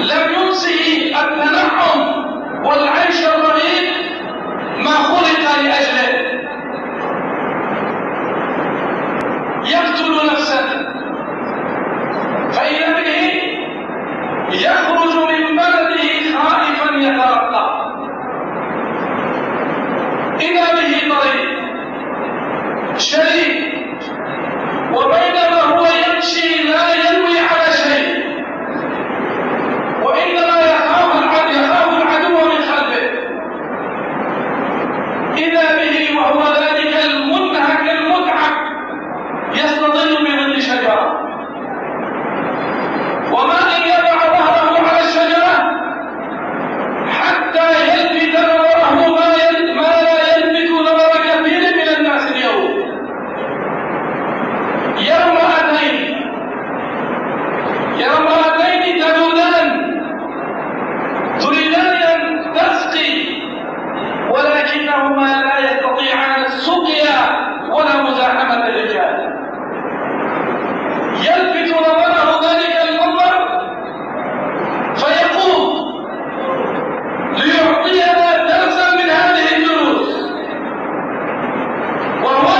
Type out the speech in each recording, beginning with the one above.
لم ينسه التنعم والعيش الرغيد ما خلق لأجله. يقتل نفسه فإذا به يخرج من بلده خائفا يترقب، إذا به طريق شريك، وبينما هو يمشي لا ينوي على شيء، وإنما يخاف العدو من خلفه، إذا به وهو ذلك المنهك المتعب يستظل بظل شجرة، وما إن يضع ظهره على الشجرة حتى يلفت نظره ما لا يلفت نظر كثير من الناس اليوم. يرى امرأتين تريدان أن تسقي، ولكنهما لا يستطيعان السقيا ولا مزاحمة الرجال. يلفت نظره ذلك المنظر فيقوم ليعطينا درسا من هذه الدروس، وهو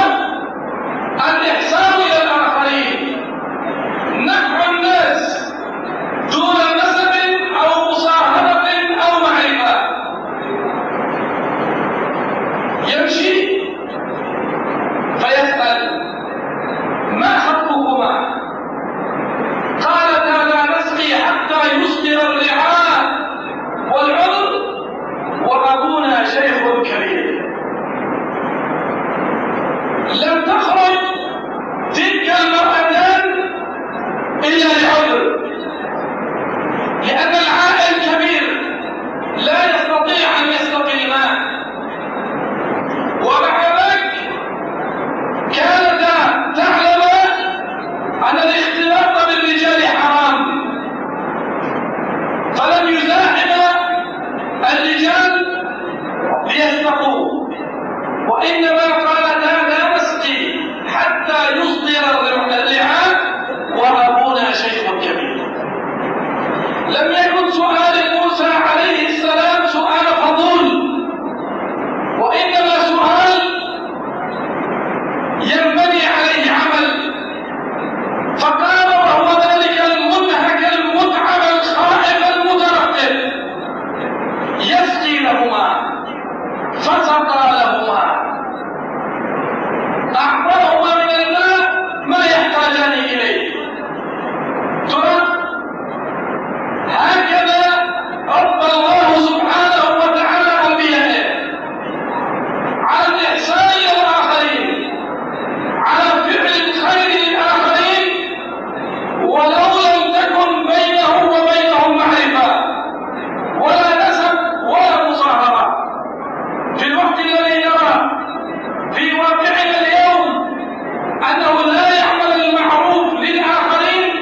الإحسان إلى الآخرين، نفع الناس دون نسب أو مصاهرة أو معرفة. يمشي فيسأل: ما حقكما؟ قالتا: لا نسقي حتى يصدر الرعاء والعذر، وأبونا شيخ كبير. لم تخرج تلك المرأتان إلا لعذر، لأن العائل الكبير لا يستطيع أن يسقي الماء، ومع ذلك كانتا تعلم أن الاختلاط بالرجال حرام، فلم يزاحم الرجال ليسبقوا، وإنما قالتا: لا نسقي حتى يصدر الرعاء وأبونا شيخ كبير. لم يكن سؤال موسى عليه السلام سؤال فضول، وإنما سؤال ينبني عليه عمل. فقال وهو ذلك المنهك المتعب الخائف المترقب: يسقي لهما. فسقى لهما، أعطاهما من الماء ما يحتاجان إليه. ترى هكذا رب الله سبحانه وتعالى أنبيائه على الإحسان إلى الآخرين، على فعل الخير للآخرين، ولو لم تكن بينه وبينهم معرفة ولا نسب ولا مصاهرة. في الوقت الذي نرى في واقعنا اليوم أنه لا يعمل المعروف للآخرين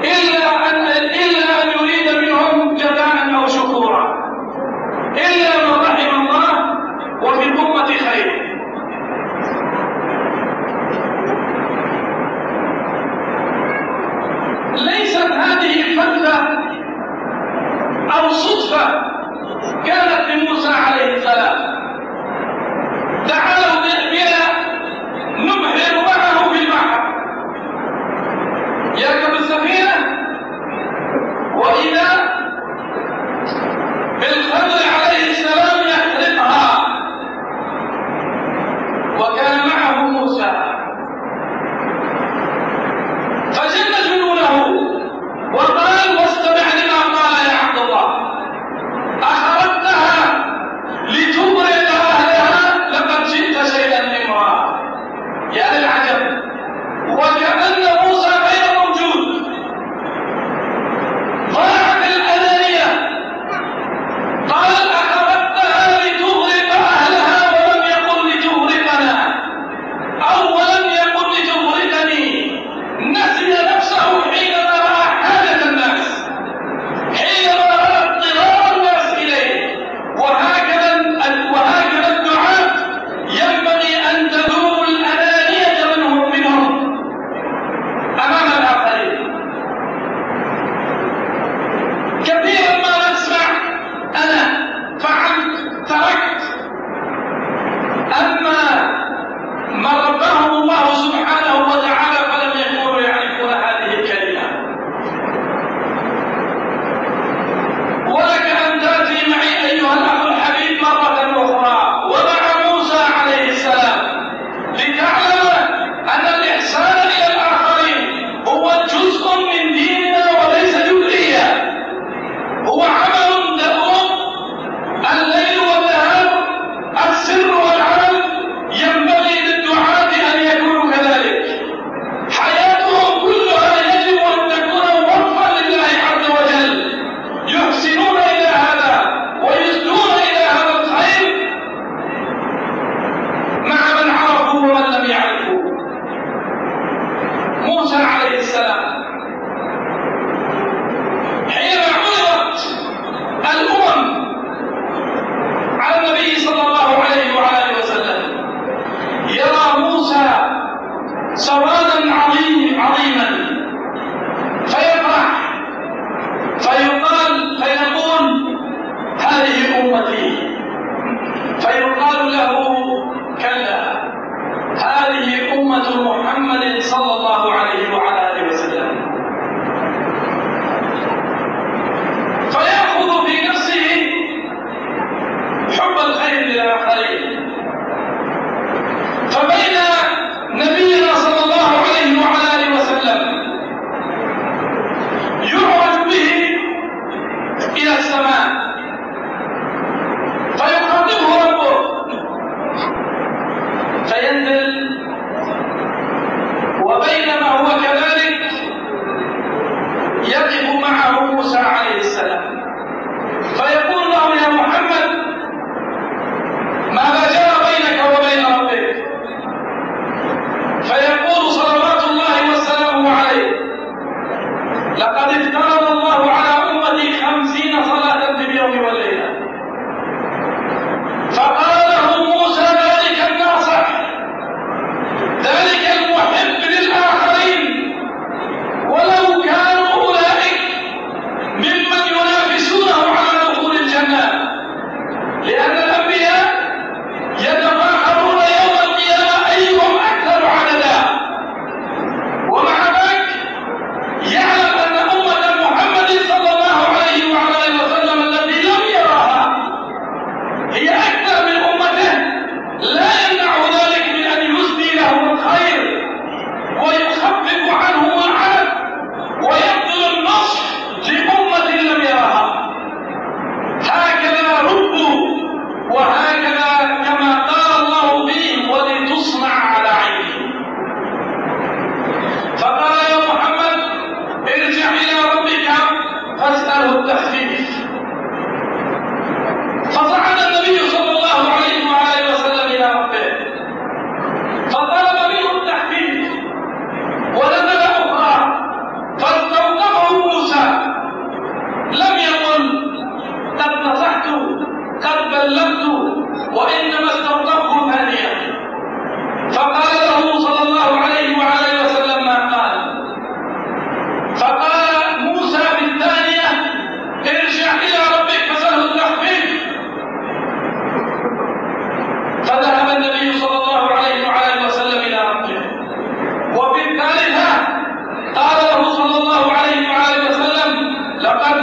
إلا أن يريد منهم جزاء أو شكورا، إلا من رحم الله وفي الأمة خير. ليست هذه فتنة أو صدفة كانت لموسى عليه السلام. تعالوا بنا نبحر معه في البحر. يركب السفينة، وإذا بالخضر عليه السلام يحرقها، وكان معه موسى، فجن جنونه وقال: واستمع لما قال يا عبد الله، أخرجتها لتبرد أهلها، لقد جئت شيئا نمرا. يا للعجب، وكأن موسى غير موجود. ضاعت الأنانية. قال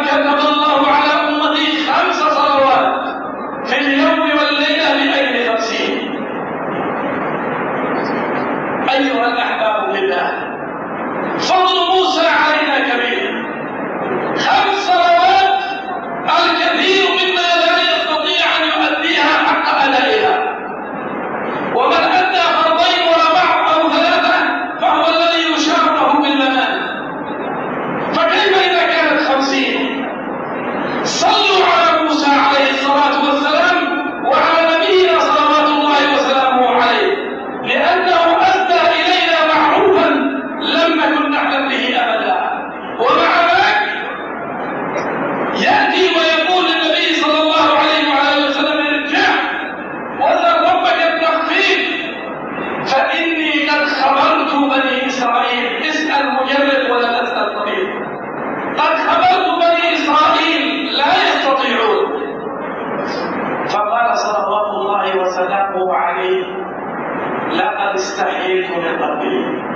كتب الله على أمتي 5 صلوات في اليوم والليلة لأجل 50. أيها الأحباب بالله، فضل موسى علينا كبير. 5 صلوات الكثير منا لا يستطيع أن يؤديها حق أدائها، ومن أدى فرضين وربع أو 3 فهو الذي يشار له بالمنام، فكيف إذا كانت 50؟ صلوا على موسى عليه الصلاة والسلام وعلى نبينا صلوات الله وسلامه عليه، لأنه أدى إلينا معروفا لم نكن نحلم به أبدا. ومع ذلك يأتي ويقول للنبي صلى الله عليه وعلى وسلم: ارجع واسأل ربك التخفيف فإني قد خبرت بني إسرائيل. اسأل مجرد ولا تسأل طبيب. قد خبرت بني إسرائيل لا يستطيعون. فقال صلوات الله وسلامه عليه: لقد استحييت من ربي.